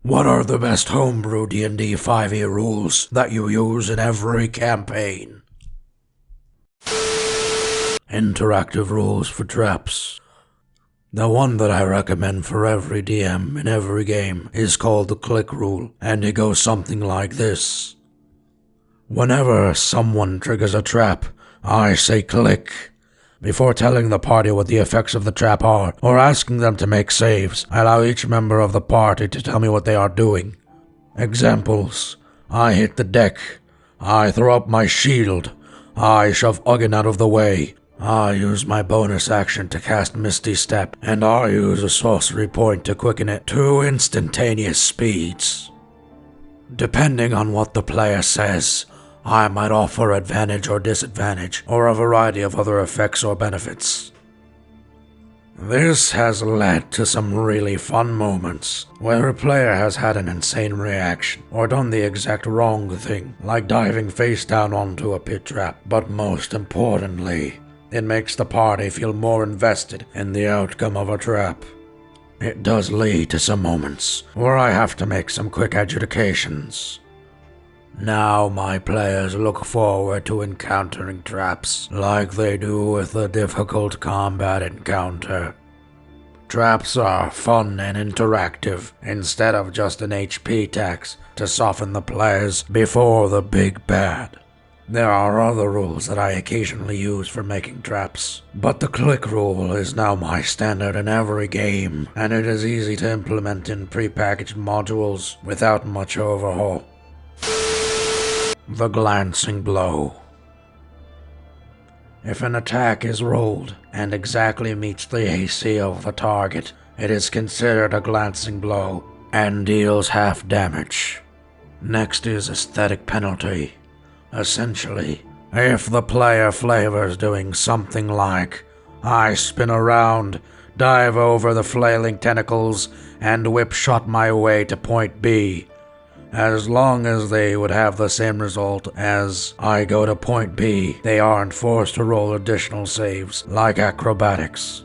What are the best homebrew D&D 5e rules that you use in every campaign? Interactive rules for traps. The one that I recommend for every DM in every game is called the click rule, and it goes something like this. Whenever someone triggers a trap, I say click. Before telling the party what the effects of the trap are, or asking them to make saves, I allow each member of the party to tell me what they are doing. Examples: I hit the deck, I throw up my shield, I shove Ugin out of the way, I use my bonus action to cast Misty Step, and I use a sorcery point to quicken it to instantaneous speeds. Depending on what the player says, I might offer advantage or disadvantage, or a variety of other effects or benefits. This has led to some really fun moments, where a player has had an insane reaction, or done the exact wrong thing, like diving face down onto a pit trap, but most importantly, it makes the party feel more invested in the outcome of a trap. It does lead to some moments where I have to make some quick adjudications. Now my players look forward to encountering traps like they do with a difficult combat encounter. Traps are fun and interactive instead of just an HP tax to soften the players before the big bad. There are other rules that I occasionally use for making traps, but the click rule is now my standard in every game, and it is easy to implement in prepackaged modules without much overhaul. The glancing blow. If an attack is rolled and exactly meets the AC of the target, it is considered a glancing blow and deals half damage. Next is aesthetic penalty. Essentially, if the player flavors doing something like, I spin around, dive over the flailing tentacles, and whip shot my way to point B, as long as they would have the same result as I go to point B, they aren't forced to roll additional saves, like acrobatics.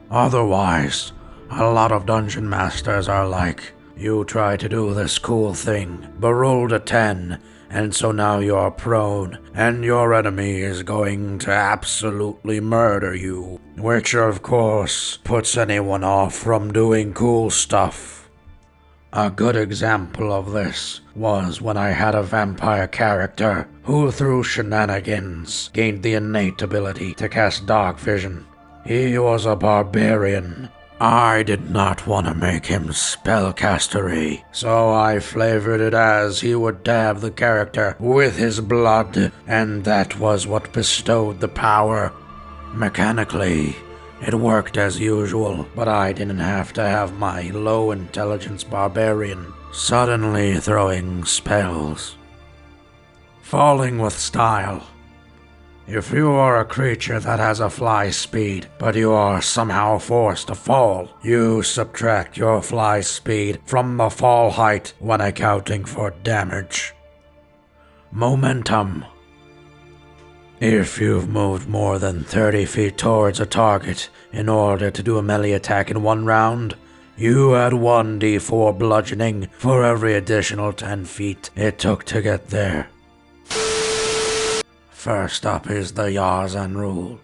Otherwise, a lot of dungeon masters are like, you try to do this cool thing, but rolled a 10, and so now you're prone, and your enemy is going to absolutely murder you, which of course puts anyone off from doing cool stuff. A good example of this was when I had a vampire character who, through shenanigans, gained the innate ability to cast dark vision. He was a barbarian. I did not want to make him spellcastery, so I flavored it as he would dab the character with his blood, and that was what bestowed the power. Mechanically, it worked as usual, but I didn't have to have my low-intelligence barbarian suddenly throwing spells. Falling with style. If you are a creature that has a fly speed, but you are somehow forced to fall, you subtract your fly speed from the fall height when accounting for damage. Momentum. If you've moved more than 30 feet towards a target in order to do a melee attack in one round, you add 1d4 bludgeoning for every additional 10 feet it took to get there. First up is the Yarzan rule.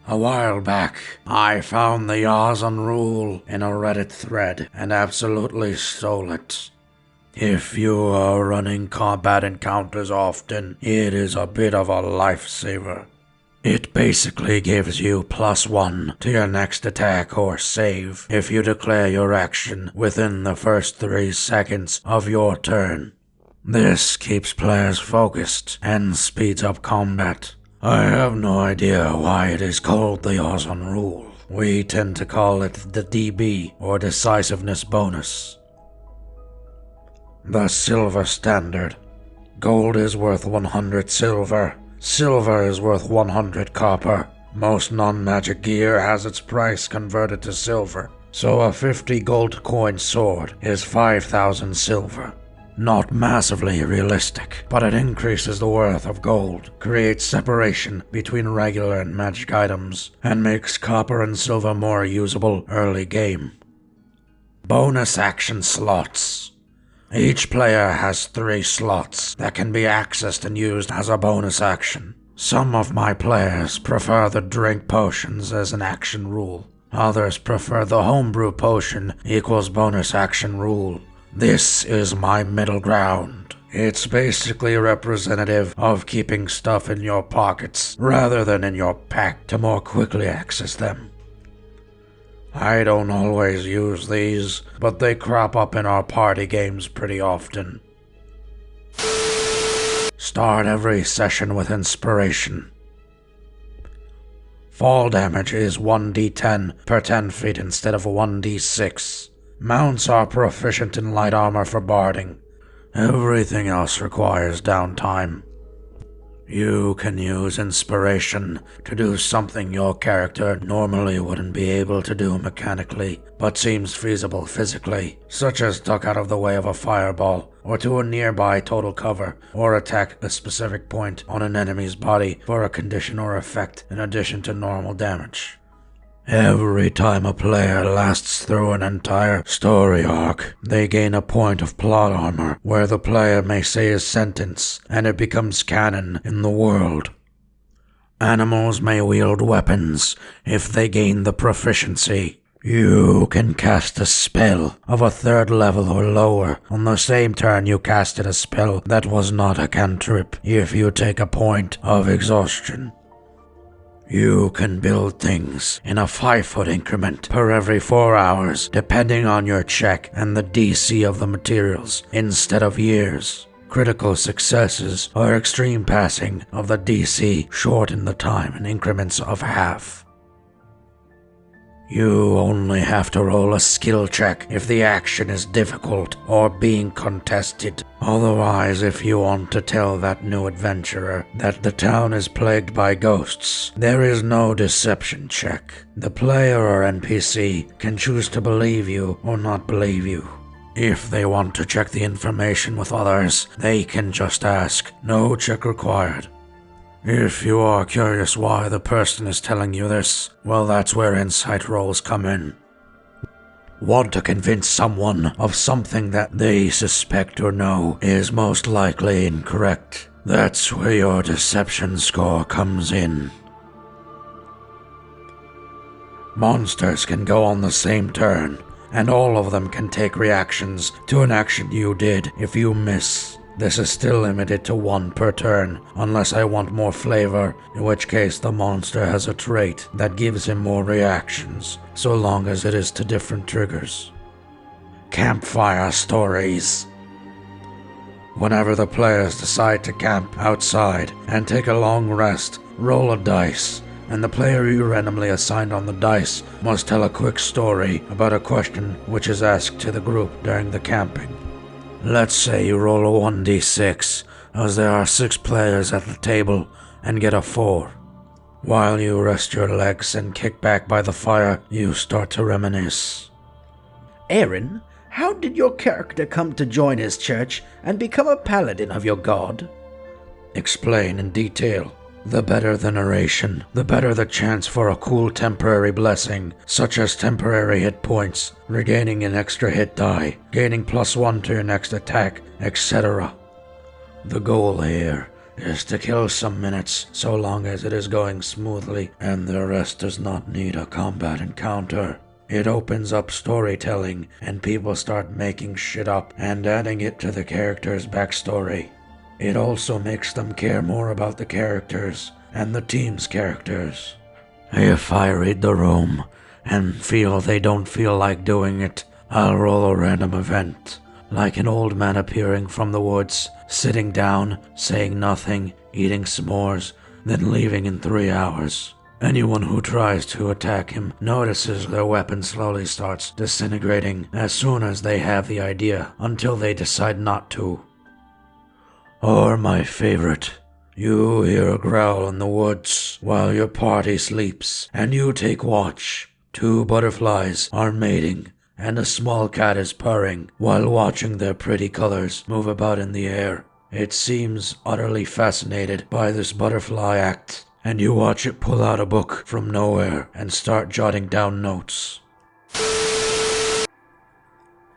A while back, I found the Yarzan rule in a Reddit thread and absolutely stole it. If you are running combat encounters often, it is a bit of a lifesaver. It basically gives you +1 to your next attack or save if you declare your action within the first 3 seconds of your turn. This keeps players focused and speeds up combat. I have no idea why it is called the Yarzan rule. We tend to call it the DB, or decisiveness bonus. The silver standard. Gold is worth 100 silver. Silver is worth 100 copper. Most non-magic gear has its price converted to silver, so a 50 gold coin sword is 5,000 silver. Not massively realistic, but it increases the worth of gold, creates separation between regular and magic items, and makes copper and silver more usable early game. Bonus action slots. Each player has 3 slots that can be accessed and used as a bonus action. Some of my players prefer the drink potions as an action rule. Others prefer the homebrew potion equals bonus action rule. This is my middle ground. It's basically representative of keeping stuff in your pockets rather than in your pack to more quickly access them. I don't always use these, but they crop up in our party games pretty often. Start every session with inspiration. Fall damage is 1d10 per 10 feet instead of 1d6. Mounts are proficient in light armor for barding. Everything else requires downtime. You can use inspiration to do something your character normally wouldn't be able to do mechanically, but seems feasible physically, such as duck out of the way of a fireball, or to a nearby total cover, or attack a specific point on an enemy's body for a condition or effect in addition to normal damage. Every time a player lasts through an entire story arc, they gain a point of plot armor where the player may say a sentence and it becomes canon in the world. Animals may wield weapons if they gain the proficiency. You can cast a spell of a 3rd level or lower on the same turn you casted a spell that was not a cantrip if you take a point of exhaustion. You can build things in a 5-foot increment per every 4 hours, depending on your check and the DC of the materials, instead of years. Critical successes or extreme passing of the DC shorten the time in increments of half. You only have to roll a skill check if the action is difficult or being contested. Otherwise, if you want to tell that new adventurer that the town is plagued by ghosts, there is no deception check. The player or NPC can choose to believe you or not believe you. If they want to check the information with others, they can just ask. No check required. If you are curious why the person is telling you this, well, that's where insight rolls come in. Want to convince someone of something that they suspect or know is most likely incorrect. That's where your deception score comes in. Monsters can go on the same turn, and all of them can take reactions to an action you did if you miss. This is still limited to 1 per turn, unless I want more flavor, in which case the monster has a trait that gives him more reactions, so long as it is to different triggers. Campfire stories. Whenever the players decide to camp outside and take a long rest, roll a dice, and the player you randomly assigned on the dice must tell a quick story about a question which is asked to the group during the camping. Let's say you roll a 1d6, as there are 6 players at the table, and get a 4. While you rest your legs and kick back by the fire, you start to reminisce. Aaron, how did your character come to join his church and become a paladin of your god? Explain in detail. The better the narration, the better the chance for a cool temporary blessing, such as temporary hit points, regaining an extra hit die, gaining +1 to your next attack, etc. The goal here is to kill some minutes so long as it is going smoothly and the rest does not need a combat encounter. It opens up storytelling and people start making shit up and adding it to the character's backstory. It also makes them care more about the characters and the team's characters. If I read the room and feel they don't feel like doing it, I'll roll a random event, like an old man appearing from the woods, sitting down, saying nothing, eating s'mores, then leaving in 3 hours. Anyone who tries to attack him notices their weapon slowly starts disintegrating as soon as they have the idea, until they decide not to. Or my favorite, you hear a growl in the woods while your party sleeps, and you take watch. 2 butterflies are mating, and a small cat is purring while watching their pretty colors move about in the air. It seems utterly fascinated by this butterfly act, and you watch it pull out a book from nowhere and start jotting down notes.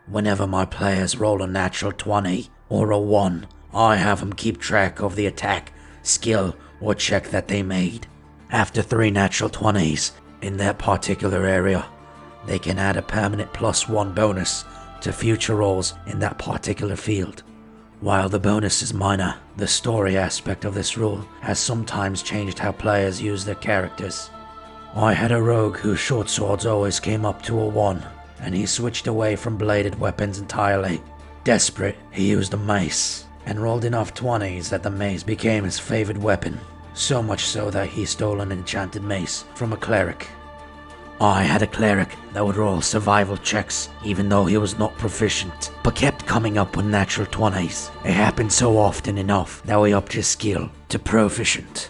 Whenever my players roll a natural 20 or a 1, I have them keep track of the attack, skill, or check that they made. After 3 natural 20s in that particular area, they can add a permanent +1 bonus to future rolls in that particular field. While the bonus is minor, the story aspect of this rule has sometimes changed how players use their characters. I had a rogue whose short swords always came up to a 1, and he switched away from bladed weapons entirely. Desperate, he used a mace, and rolled enough 20s that the mace became his favorite weapon, so much so that he stole an enchanted mace from a cleric. I had a cleric that would roll survival checks even though he was not proficient, but kept coming up with natural 20s. It happened so often enough that we upped his skill to proficient.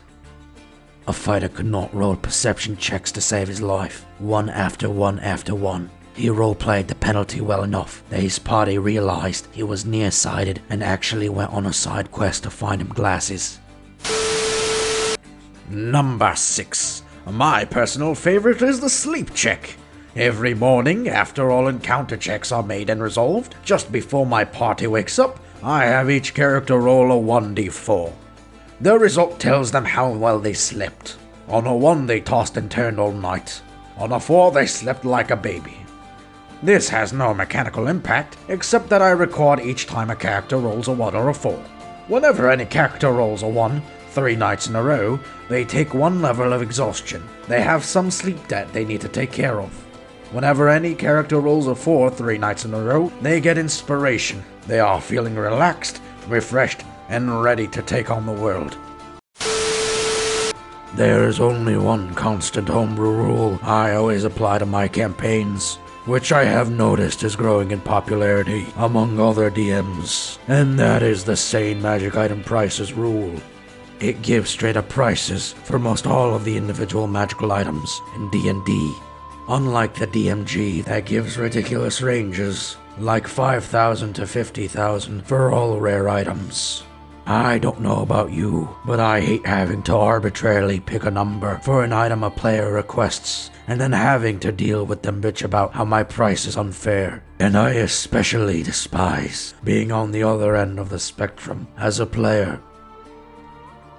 A fighter could not roll perception checks to save his life, one after one after one. He roleplayed the penalty well enough that his party realized he was nearsighted and actually went on a side quest to find him glasses. Number 6. My personal favorite is the sleep check. Every morning, after all encounter checks are made and resolved, just before my party wakes up, I have each character roll a 1d4. The result tells them how well they slept. On a 1 they tossed and turned all night. On a 4 they slept like a baby. This has no mechanical impact, except that I record each time a character rolls a 1 or a 4. Whenever any character rolls a 1, 3 nights in a row, they take 1 level of exhaustion. They have some sleep debt they need to take care of. Whenever any character rolls a 4 3 nights in a row, they get inspiration. They are feeling relaxed, refreshed, and ready to take on the world. There is only one constant homebrew rule I always apply to my campaigns, which I have noticed is growing in popularity among other DMs, and that is the sane magic item prices rule. It gives straight up prices for most all of the individual magical items in D&D, unlike the DMG that gives ridiculous ranges, like 5,000 to 50,000 for all rare items. I don't know about you, but I hate having to arbitrarily pick a number for an item a player requests, and then having to deal with them bitch about how my price is unfair. And I especially despise being on the other end of the spectrum as a player.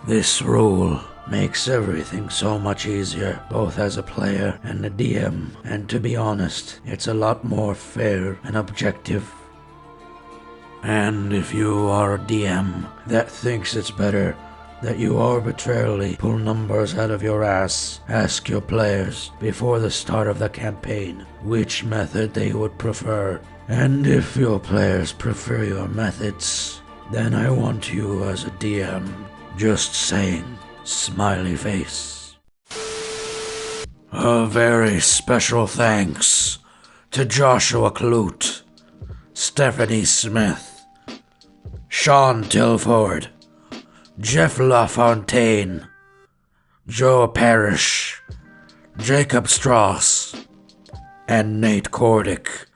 This rule makes everything so much easier, both as a player and a DM, and to be honest, it's a lot more fair and objective. And if you are a DM that thinks it's better that you arbitrarily pull numbers out of your ass, ask your players before the start of the campaign which method they would prefer. And if your players prefer your methods, then I want you as a DM just saying smiley face. A very special thanks to Joshua Clute, Stephanie Smith, Shaun Telford, Jeff Lafountain, Joe Parish, Jacob Straus, and Nate Kordik